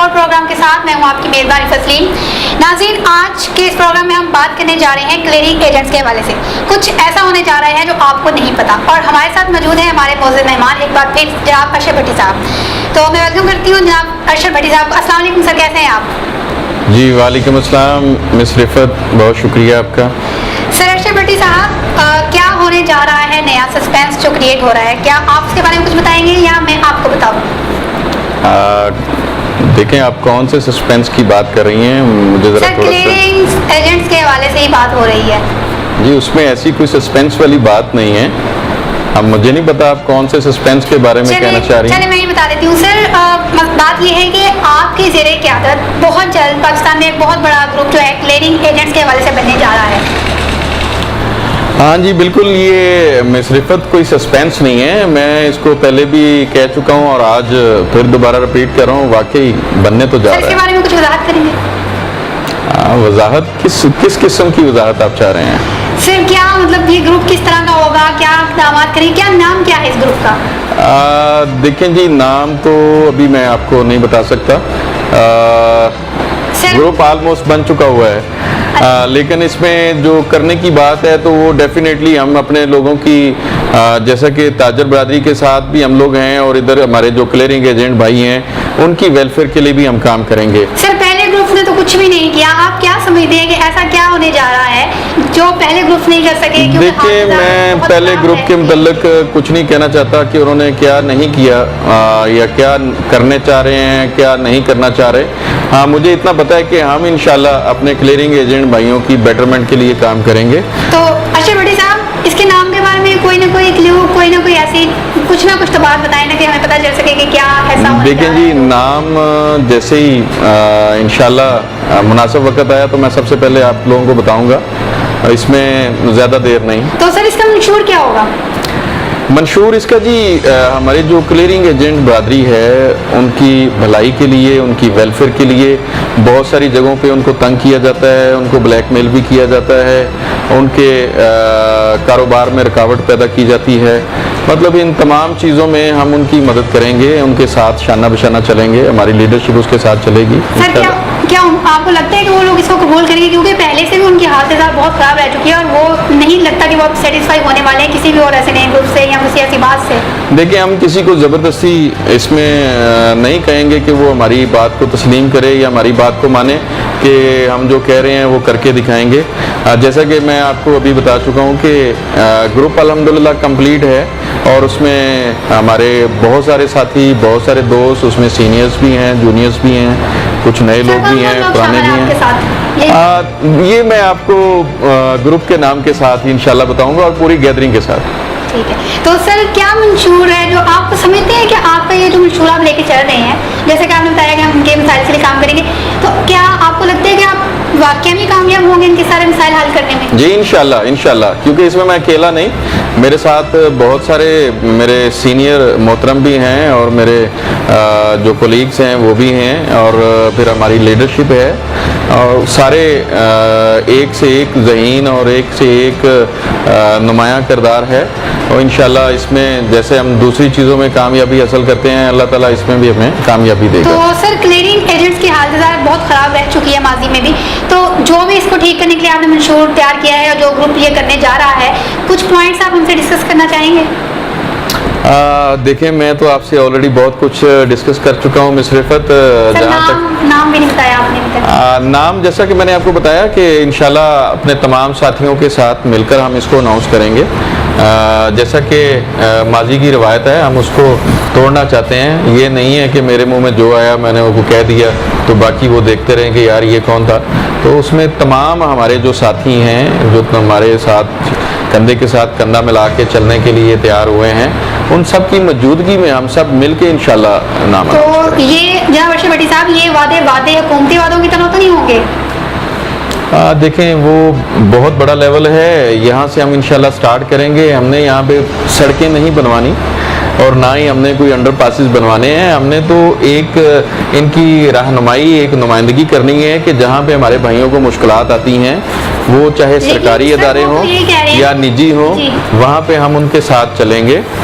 اور پروگرام کے ساتھ میں ہوں آپ کی میزبان فضلین. ناظرین, آج کے اس پروگرام میں ہم بات کرنے جا رہے ہیں کلیئرنگ ایجنٹس کے حوالے سے. کچھ ایسا ہونے جا رہا ہے جو آپ کو نہیں پتا, اور ہمارے ساتھ موجود ہیں ہمارے معزز مہمان ایک بار پھر جناب ارشد بھٹی صاحب. تو میں ویلکم کرتی ہوں جناب ارشد بھٹی صاحب. السلام علیکم سر, کیسے ہیں آپ؟ جی وعلیکم السلام مس رفت, بہت شکریہ آپ کا. سر ارشد بھٹی صاحب, کیا ہونے جا رہا ہے نیا سسپینس جو کریٹ ہو رہا ہے, کیا آپ اس کے بارے میں کچھ بتائیں گے یا میں آپ کو بتاؤں؟ دیکھیں آپ کون سے سسپینس کی بات کر رہی ہیں, مجھے ذرا سر کلیئرنگ ایجنٹس کے حوالے سے ہی بات ہو رہی ہے. جی اس میں ایسی کوئی سسپینس والی بات نہیں ہے. اب مجھے نہیں پتا آپ کون سے سسپینس کے بارے میں کہنا چاہ رہی ہیں. چلے میں یہ بتا دیتی ہوں سر. بات یہ ہے کہ آپ کی زیر قیادت بہت جلد پاکستان میں ایک بہت بڑا گروپ جو ہے کلیئرنگ ایجنٹس کے حوالے سے بننے جا رہا ہے. ہاں جی بالکل, یہ مس رفت کوئی سسپینس نہیں ہے. میں اس کو پہلے بھی کہہ چکا ہوں اور آج پھر دوبارہ رپیٹ کر رہا ہوں, واقعی بننے تو جا رہا ہے. اس کے بارے میں کچھ وضاحت کریں گے؟ وضاحت کس قسم کی وضاحت آپ چاہ رہے ہیں؟ سر کیا مطلب یہ گروپ کس طرح کا ہوگا, کیا اقدامات کریں, کیا نام کیا ہے اس گروپ کا؟ دیکھیں جی, نام تو ابھی میں آپ کو نہیں بتا سکتا. گروپ آلموسٹ بن چکا ہوا ہے, لیکن اس میں جو کرنے کی بات ہے تو وہ ڈیفینیٹلی ہم اپنے لوگوں کی, جیسا کہ تاجر برادری کے ساتھ بھی ہم لوگ ہیں اور ادھر ہمارے جو کلیئرنگ ایجنٹ بھائی ہیں ان کی ویلفیئر کے لیے بھی ہم کام کریں گے. سر پہلے گروپ نے تو کچھ بھی نہیں کیا, آپ کیا سمجھتے ہیں کہ ایسا کیا ہونے جا رہا ہے جو پہلے گروپ نہیں کر سکے؟ دیکھیں میں پہلے گروپ کے متعلق کچھ نہیں کہنا چاہتا کہ انہوں نے کیا نہیں کیا یا کیا کرنے چاہ رہے ہیں, کیا نہیں کرنا چاہ رہے. ہاں مجھے اتنا پتا ہے کہ ہم انشاءاللہ اپنے کلیئرنگ ایجنٹ بھائیوں کی بیٹرمنٹ کے لیے کام کریں گے. تو ارشد بھٹی صاحب, اس کے نام کے بارے میں کوئی نہ کوئی کلیو, کوئی نہ کوئی ایسی کچھ نہ کچھ تو بات بتائیں نا کہ ہمیں پتہ چل سکے کہ کیا ایسا ہونے دیکھیں جی, نام جیسے ہی انشاءاللہ مناسب وقت آیا تو میں سب سے پہلے آپ لوگوں کو بتاؤں گا, اس میں زیادہ دیر نہیں. تو سر اس کا منشور کیا ہوگا؟ منشور اس کا جی, ہمارے جو کلیئرنگ ایجنٹ برادری ہے ان کی بھلائی کے لیے, ان کی ویلفیئر کے لیے بہت ساری جگہوں پہ ان کو تنگ کیا جاتا ہے, ان کو بلیک میل بھی کیا جاتا ہے, ان کے کاروبار میں رکاوٹ پیدا کی جاتی ہے. مطلب ان تمام چیزوں میں ہم ان کی مدد کریں گے, ان کے ساتھ شانہ بشانہ چلیں گے, ہماری لیڈرشپ اس کے ساتھ چلے گی. سر کیا آپ کو لگتا ہے کہ وہ لوگ اس کو قبول کریں گے, کیونکہ پہلے سے بھی ان کی حالت بہت خراب رہ چکی ہے اور وہ نہیں لگتا کہ وہ اب سیٹسفائی ہونے والے ہیں کسی بھی اور ایسے نئے گروپ سے یا کسی ایسی بات سے؟ دیکھیں ہم کسی کو زبردستی اس میں نہیں کہیں گے کہ وہ ہماری بات کو تسلیم کرے یا ہماری بات کو مانے, کہ ہم جو کہہ رہے ہیں وہ کر کے دکھائیں گے. جیسا کہ میں آپ کو ابھی بتا چکا ہوں کہ گروپ الحمدللہ کمپلیٹ ہے اور اس میں ہمارے بہت سارے ساتھی, بہت سارے دوست, اس میں سینئرز بھی ہیں, جونیئرز بھی ہیں, کچھ نئے لوگ بھی ہیں, پرانے بھی ہیں. یہ میں آپ کو گروپ کے نام کے ساتھ انشاءاللہ بتاؤں گا اور پوری گیدرنگ کے ساتھ. ٹھیک ہے. تو سر کیا منشور ہے جو آپ سمجھتے ہیں کہ آپ کا یہ جو منشور آپ لے کے چل رہے ہیں, جیسے کہ آپ نے بتایا کہ ہم ان کے مسائل کے لیے کام کریں گے, تو کیا آپ کو لگتا ہے کہ آپ واقعی میں کامیاب ہوں گے ان کے سارے مسائل حل کرنے میں؟ جی انشاءاللہ, کیونکہ اس میں اکیلا نہیں, میرے ساتھ بہت سارے میرے سینئر محترم بھی ہیں اور میرے جو کولیگز ہیں وہ بھی ہیں, اور پھر ہماری لیڈرشپ ہے, اور سارے ایک سے ایک ذہین اور ایک سے ایک نمایاں کردار ہے. اور انشاءاللہ اس میں جیسے ہم دوسری چیزوں میں کامیابی حاصل کرتے ہیں, اللہ تعالیٰ اس میں بھی ہمیں کامیابی دے گا. تو سر کلیئرنگ ایجنٹس کی حالت بہت خراب رہ چکی ہے ماضی میں بھی, تو جو بھی اس کو ٹھیک کرنے کے لیے آپ نے منشور تیار کیا ہے اور جو گروپ یہ کرنے جا رہا ہے, کچھ پوائنٹس آپ ان سے ڈسکس کرنا چاہیں گے؟ دیکھیں میں تو آپ سے آلریڈی بہت کچھ ڈسکس کر چکا ہوں مس رفت. جہاں تک نام بھی نہیں بتایا آپ نے. نام جیسا کہ میں نے آپ کو بتایا کہ انشاءاللہ اپنے تمام ساتھیوں کے ساتھ مل کر ہم اس کو اناؤنس کریں گے. جیسا کہ ماضی کی روایت ہے, ہم اس کو توڑنا چاہتے ہیں. یہ نہیں ہے کہ میرے منہ میں جو آیا میں نے وہ کہہ دیا تو باقی وہ دیکھتے رہیں کہ یار یہ کون تھا. تو اس میں تمام ہمارے جو ساتھی ہیں, جو ہمارے ساتھ کندھے کے ساتھ کندھا ملا کے چلنے کے لیے تیار ہوئے ہیں, ان سب کی موجودگی میں ہم سب مل کے انشاءاللہ نام. تو یہ جناب ارشد بھٹی صاحب, یہ وعدے حکومتی وعدوں کی طرح تو نہیں ہوں گے؟ دیکھیں وہ بہت بڑا لیول ہے, یہاں سے ہم انشاءاللہ سٹارٹ کریں گے. ہم نے یہاں پہ سڑکیں نہیں بنوانی اور نہ ہی ہم نے کوئی انڈر پاسز بنوانے ہیں. ہم نے تو ایک ان کی رہنمائی, ایک نمائندگی کرنی ہے کہ جہاں پہ ہمارے بھائیوں کو مشکلات آتی ہیں, وہ چاہے سرکاری ادارے ہوں یا نجی ہوں, وہاں پہ ہم ان کے ساتھ چلیں گے,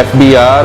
FBR,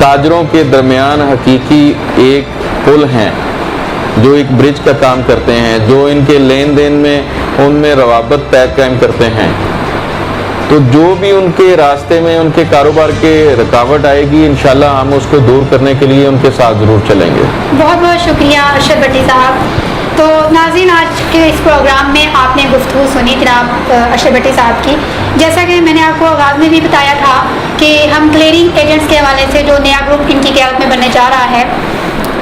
تاجروں کے درمیان حقیقی ایک پل ہیں جو ایک برج کا کام کرتے ہیں, جو ان کے لین دین میں ان میں روابط طے قائم کرتے ہیں. تو جو بھی ان کے راستے میں ان کے کاروبار کے رکاوٹ آئے گی انشاءاللہ ہم اس کو دور کرنے کے لیے ان کے ساتھ ضرور چلیں گے. بہت بہت شکریہ ارشد بھٹی صاحب. تو ناظرین, آج کے اس پروگرام میں آپ نے گفتگو سنی جناب ارشد بھٹی صاحب کی. جیسا کہ میں نے آپ کو آغاز میں بھی بتایا تھا کہ ہم کلیئرنگ ایجنٹس کے حوالے سے جو نیا گروپ ان کی قیادت میں بننے جا رہا ہے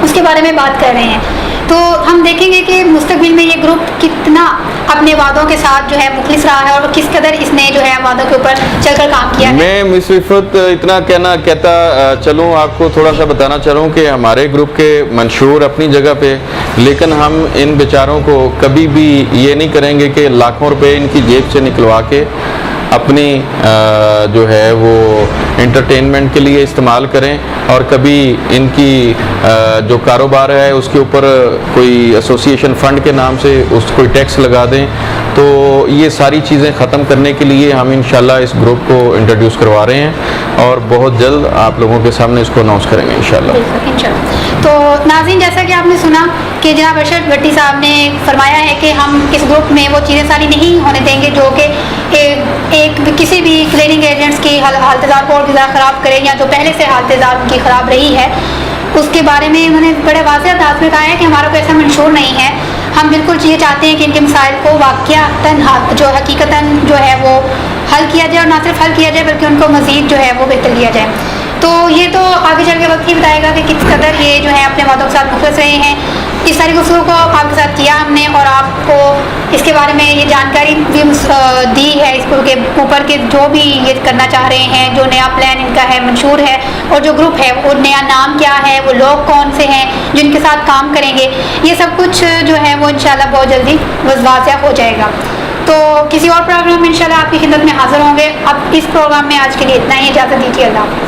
اس کے بارے میں بات کر رہے ہیں. تو ہم دیکھیں گے کہ مستقبل میں یہ گروپ کتنا اپنے وعدوں کے ساتھ جو ہے مخلص رہا ہے اور کس قدر اس نے جو ہے وعدوں کے اوپر چل کر کام کیا ہے. میں مس رفت اتنا کہتا چلوں, آپ کو تھوڑا سا بتانا چاہوں کہ ہمارے گروپ کے منشور اپنی جگہ پہ, لیکن ہم ان بیچاروں کو کبھی بھی یہ نہیں کریں گے کہ لاکھوں روپے ان کی جیب سے نکلوا کے اپنی جو ہے وہ انٹرٹینمنٹ کے لیے استعمال کریں, اور کبھی ان کی جو کاروبار ہے اس کے اوپر کوئی ایسوسیشن فنڈ کے نام سے اس کوئی ٹیکس لگا دیں. تو یہ ساری چیزیں ختم کرنے کے لیے ہم انشاءاللہ اس گروپ کو انٹروڈیوس کروا رہے ہیں اور بہت جلد آپ لوگوں کے سامنے اس کو اناؤنس کریں گے انشاءاللہ. تو ناظرین, جیسا کہ آپ نے سنا کہ جناب ارشد بھٹی صاحب نے فرمایا ہے کہ ہم اس گروپ میں وہ چیزیں ساری نہیں ہونے دیں گے جو کہ ایک کسی بھی کلیئرنگ ایجنٹس کی حالتزار کو اور بھی زیادہ خراب کرے, یا جو پہلے سے حالتزار ان کی خراب رہی ہے اس کے بارے میں انہوں نے بڑے واضح انداز میں کہا ہے کہ ہمارا کوئی ایسا منشور نہیں ہے. ہم بالکل یہ چاہتے ہیں کہ ان کے مسائل کو واقعتاً جو حقیقتاً جو ہے وہ حل کیا جائے, اور نہ صرف حل کیا جائے بلکہ ان کو مزید جو ہے وہ بہتر کیا جائے. تو یہ تو آگے چل کے وقت ہی بتائے گا کہ کس قدر یہ جو ہے اپنے وعدوں کے ساتھ مخلص رہے ہیں. اس ساری گفتگو کو آپ کے ساتھ کیا ہم نے, اور آپ کو اس کے بارے میں یہ جانکاری بھی دی ہے اس کے اوپر کہ جو بھی یہ کرنا چاہ رہے ہیں, جو نیا پلان ان کا ہے, منشور ہے, اور جو گروپ ہے وہ نیا نام کیا ہے, وہ لوگ کون سے ہیں جن کے ساتھ کام کریں گے, یہ سب کچھ جو ہے وہ انشاءاللہ بہت جلدی واضح ہو جائے گا. تو کسی اور پروگرام میں انشاءاللہ آپ کی خدمت میں حاضر ہوں گے. اب اس پروگرام میں آج کے لیے اتنا ہی, اجازت دیجیے. اللہ حافظ.